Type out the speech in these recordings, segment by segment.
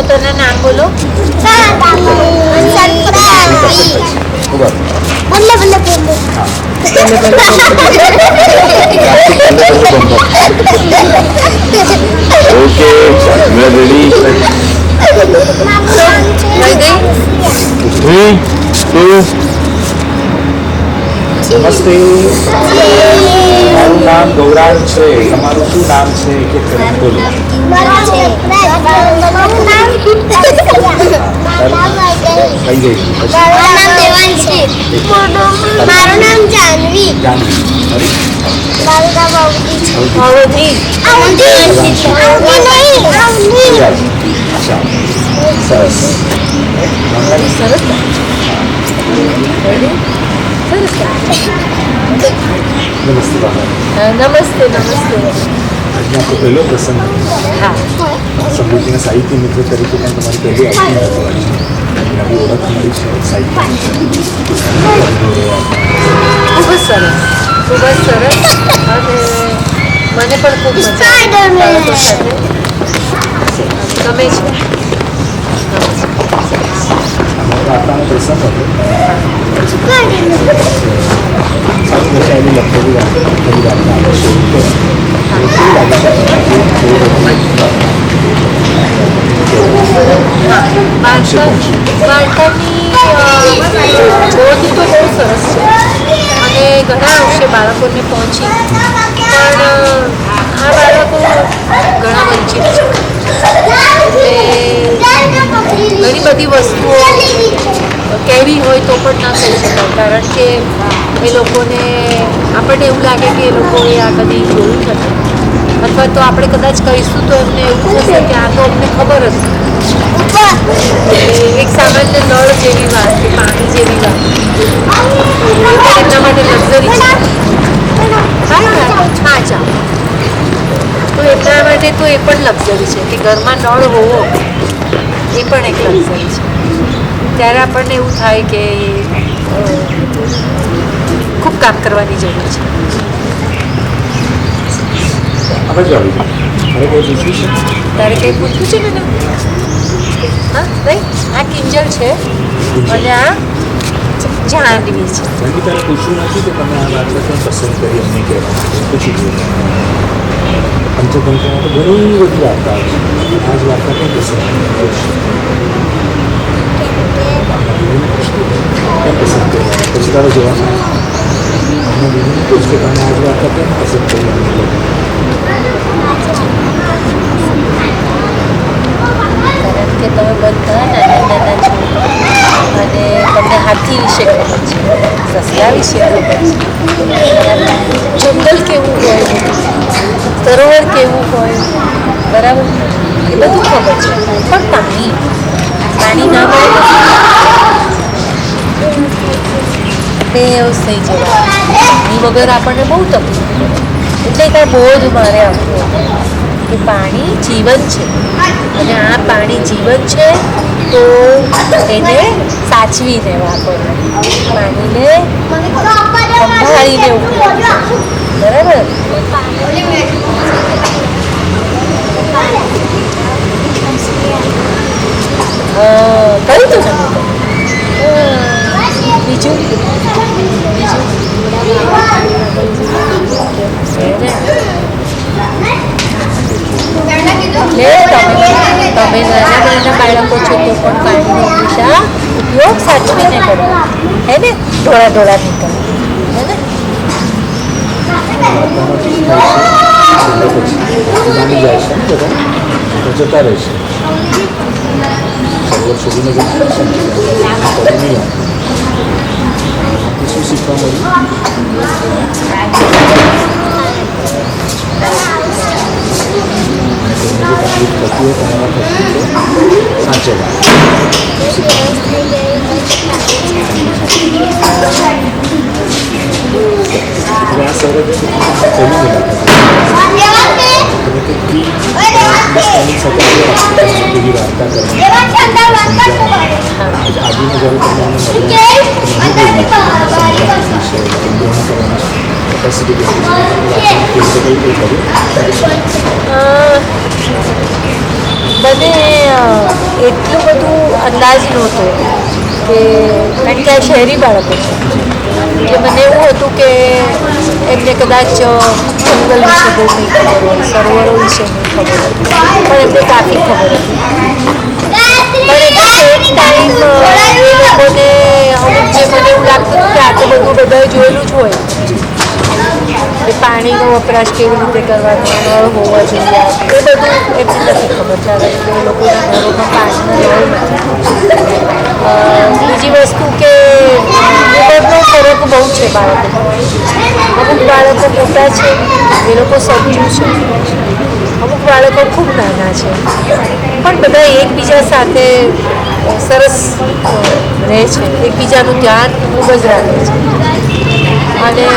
કબૂતરના નામ બોલો. ओके मैं रेडी 3 2 નમસ્તે મારું નામ ગૌરાંગ છે તમારું શું નામ છે એક એક કરીને બોલો કઈ ગઈ મારું નામ જાનવી જાનવી મારું નામ અવધી. અચ્છા સરસ સરસ. Ready? સરસ. નમસ્તે બાબા નમસ્તે નમસ્તે. આજનો આપણો પહેલો પ્રસંગ હા સમૃદ્ધિના સાહિત્ય મિત્ર તરીકે પણ તમારી પહેલી આવતી નવી ઓળખ મળી છે સાહિત્ય ખૂબ જ સરસ ખૂબ જ સરસ. અને મને પણ ખૂબ મજા આવી બાળકો સાથે ગમે છે. પ્રાર્થનાનો પ્રસંગ હતો સારી લખેલી વાતના બાળકોની બોધ તો બહુ સરસ છે અને ઘણા અંશે બાળકોને પહોંચી પણ આ બાળકો ઘણા વંચિત છે એટલે ઘણી બધી વસ્તુઓ કહેવી હોય તો પણ ના કહી શકાય કારણ કે એ લોકોને આપણને એવું લાગે કે એ લોકોએ આ કદી જોયું નથી અથવા તો આપણે કદાચ કહીશું તો એમને એવું થશે કે આ તો અમને ખબર હતી. એક સામાન્ય નળ જેવી વાત કે પાણી જેવી વાત એમના માટે લક્ઝરી છે. હા ચા તો એમના માટે તો એ પણ લક્ઝરી છે કે ઘરમાં નળ હોવો એ પણ એક લક્ઝરી છે. ત્યારે આપણને એવું થાય કે ખૂબ કામ કરવાની જરૂર છે. તારે કંઈ પૂછવું છે ને? હા ભાઈ આ કિંજલ છે અને આ જાહ્નવી છે. તારે પૂછવું નથી કે તમે આ વાર્તા કેમ પસંદ કરી અમને કહેવાનું પૂછી જોઈએ પંચતંત્રમાં તો ઘણી બધી વાર્તાઓ છે આ જ વાર્તા કેમ પસંદ કરી કેમ પસંદ કરી પછી તારો જવાબ અમને બીજું પૂછ કે તમે આ જ વાર્તા કેમ પસંદ કરી અમને કારણ કે તમે બધા નાના નાના છો અને તમને હાથી વિશે ખબર છે, સસલા વિશે ખબર છે, જંગલ કેવું હોય, સરોવર કેવું હોય, બરાબર એ બધું ખબર છે. પણ પાણી ના મળે બેહોશ થઈ જવા એની વગર આપણને બહુ તકલીફ. એટલે કાંઈ બોધ મારે આવતો કે પાણી જીવન છે અને આ પાણી જીવન છે તો એને સાચવીને વાપરવું, પાણીને સંભાળીને ઉપયોગ બરાબર. કહ્યું તું તમે બીજું તમે નાના બાળકો છો તો પણ પાણીનો હંમેશા ઉપયોગ સાચવીને કરો, હે ને? ઢોળા નહીં કરો, હે ને? માની જાય છે ને બધા જતા રહેશે સરોવર સુધીને જતું રહેશે ને નહીં શું શીખવા મળ્યું? તકલીફ થતી હોય તમારા તકલીફો સાચવવા હવે આ સરળ પહેલી મુલાકાત વાર્તા કરવાની આજુને જ્યારે મને એટલું બધું અંદાજ નહોતો કે કારણ કે આ શહેરી બાળકો છે એટલે મને એવું હતું કે એમને કદાચ જંગલ વિશે બહુ નહીં ખબર હોય, સરોવરો વિશે નહીં ખબર હોય, પણ એમને કાફી ખબર હતી. પણ એટ ધ સેમ ટાઈમ એ લોકોને અમુક જે મને એવું લાગતું હતું કે આ તો બધું બધાએ જોયેલું જ હોય કે પાણીનો વપરાશ કેવી રીતે કરવાનો, નળ હોવા જોઈએ, એ બધું એમને નથી ખબર. કારણ કે એ લોકોના ઘરોમાં પાણીના નળ નથી. બીજી વસ્તુ કે ઉંમરનો ફરક બહુ છે બાળકોમાં. અમુક બાળકો મોટા છે એ લોકો સમજુ છે, અમુક બાળકો ખૂબ નાના છે, પણ બધા એકબીજા સાથે સરસ રહે છે, એકબીજાનું ધ્યાન ખૂબ જ રાખે છે અને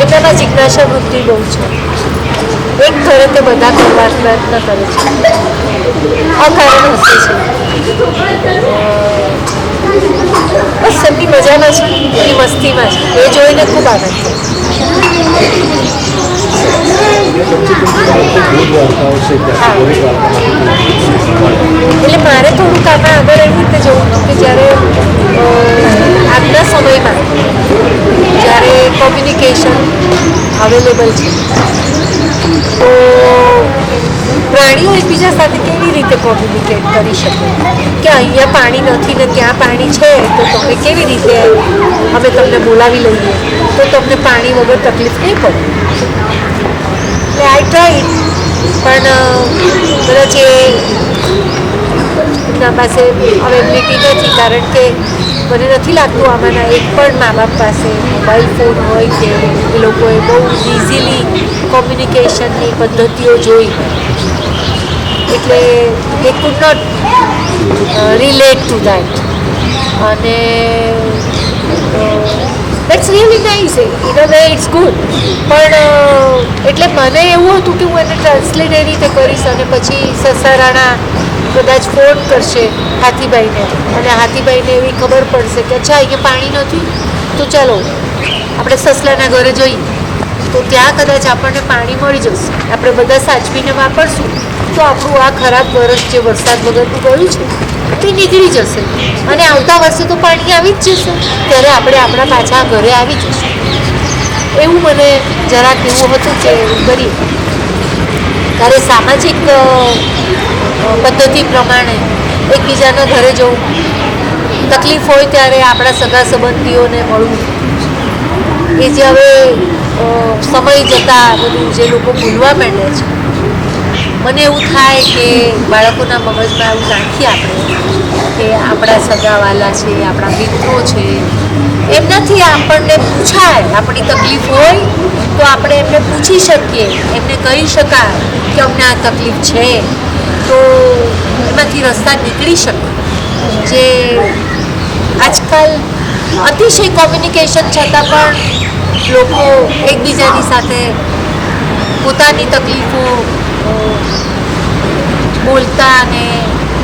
એમનામાં જિજ્ઞાસા વૃત્તિ બહુ છે. એક ઘરે તે બધા કરવા પ્રયત્ન કરે છે, અકારણ હસે છે. બસ એમની મજામાં છે, એમની મસ્તીમાં છે, એ જોઈને ખૂબ આનંદ થાય. એટલે મારે થોડુંક આમાં આગળ એવી રીતે જવું હતું કે જ્યારે આજના સમયમાં જ્યારે કોમ્યુનિકેશન અવેલેબલ છે તો પ્રાણીઓ એકબીજા સાથે કેવી રીતે કોમ્યુનિકેટ કરી શકે કે અહીંયા પાણી નથી ને ત્યાં પાણી છે તો તમે કેવી રીતે અમે તમને બોલાવી લઈએ તો તમને પાણી વગર તકલીફ નહીં પડે. એટલે આઈ ટ્રાય પણ કદાચ એમના પાસે અવેબિલિટી નથી કારણ કે મને નથી લાગતું આમાંના એક પણ મા બાપ પાસે મોબાઈલ ફોન હોય કે એ લોકોએ બહુ ઇઝીલી કોમ્યુનિકેશનની પદ્ધતિઓ જોઈ એટલે એ could not relate to that. અને that's really nice, in a way it's good. પણ એટલે મને એવું હતું કે હું એને ટ્રાન્સલેટ એ રીતે કરીશ અને પછી સસારાણા કદાચ ફોન કરશે હાથીભાઈને અને હાથીભાઈને એવી ખબર પડશે કે અચ્છા અહીંયા પાણી નથી તો ચાલો આપણે સસલાના ઘરે જઈએ તો ત્યાં કદાચ આપણને પાણી મળી જશે, આપણે બધા સાચવીને વાપરશું તો આપણું આ ખરાબ વરસ જે વરસાદ વગરનું ગયું છે તે નીકળી જશે અને આવતા વર્ષે તો પાણી આવી જ જશે ત્યારે આપણે આપણા પાછા ઘરે આવી જશું. એવું મને જરાક એવું હતું કે કરીએ ત્યારે સામાજિક પદ્ધતિ પ્રમાણે એકબીજાના ઘરે જવું, તકલીફ હોય ત્યારે આપણા સગા સંબંધીઓને મળવું, એ જે હવે સમય જતાં બધું જે લોકો ભૂલવા માંડે છે. મને એવું થાય કે બાળકોના મગજમાં એવું નાખીએ આપણે કે આપણા સગાવાલા છે, આપણા મિત્રો છે, એમનાથી આપણને પૂછાય, આપણી તકલીફ હોય તો આપણે એમને પૂછી શકીએ, એમને કહી શકાય કે અમને આ તકલીફ છે તો એમાંથી રસ્તા નીકળી શકે. જે આજકાલ અતિશય કોમ્યુનિકેશન છતાં પણ લોકો એકબીજાની સાથે પોતાની તકલીફો બોલતા અને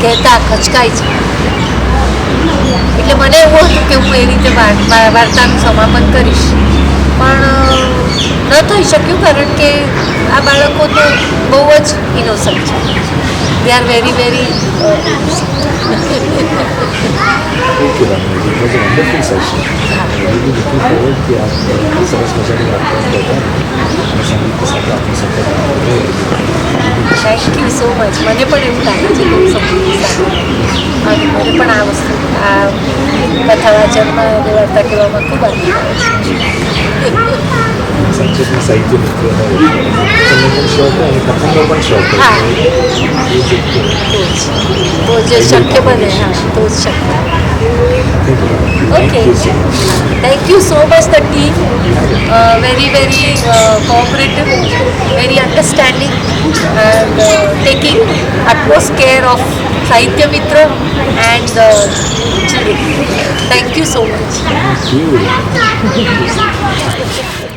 કહેતા ખચકાય છે. એટલે મને એવું હતું કે હું એ રીતે વાર્તાનું સમાપન કરીશ પણ ન થઈ શક્યું કારણ કે આ બાળકો તો બહુ જ ઇનોસન્ટ છે. They are very very Thank you, Ramya. It was a wonderful session. Really looking forward कि आप सरस मजाની વાત કરતા અને સંગીત સાથે આપણી સાથે થેન્ક યુ સો મચ. મને પણ એવું લાગે છે કે હું સંગીત સાથે અને મને પણ આ વસ્તુ આ કથા વાંચનમાં અને વાર્તા કહેવામાં ખૂબ આનંદ આવે છે. સંક્ષિપ્તમાં સાહિત્ય મિત્રોનો તમને પણ શોખ હોય અને કથાનો પણ શોખ હોય હા. એ જ તો જે શક્ય બને હા તો જ શક્ય. Okay. Thank you so much, the team. Very, very cooperative, very understanding, and taking utmost care of Sahitya Mitra and the children. Thank you so much. Thank you.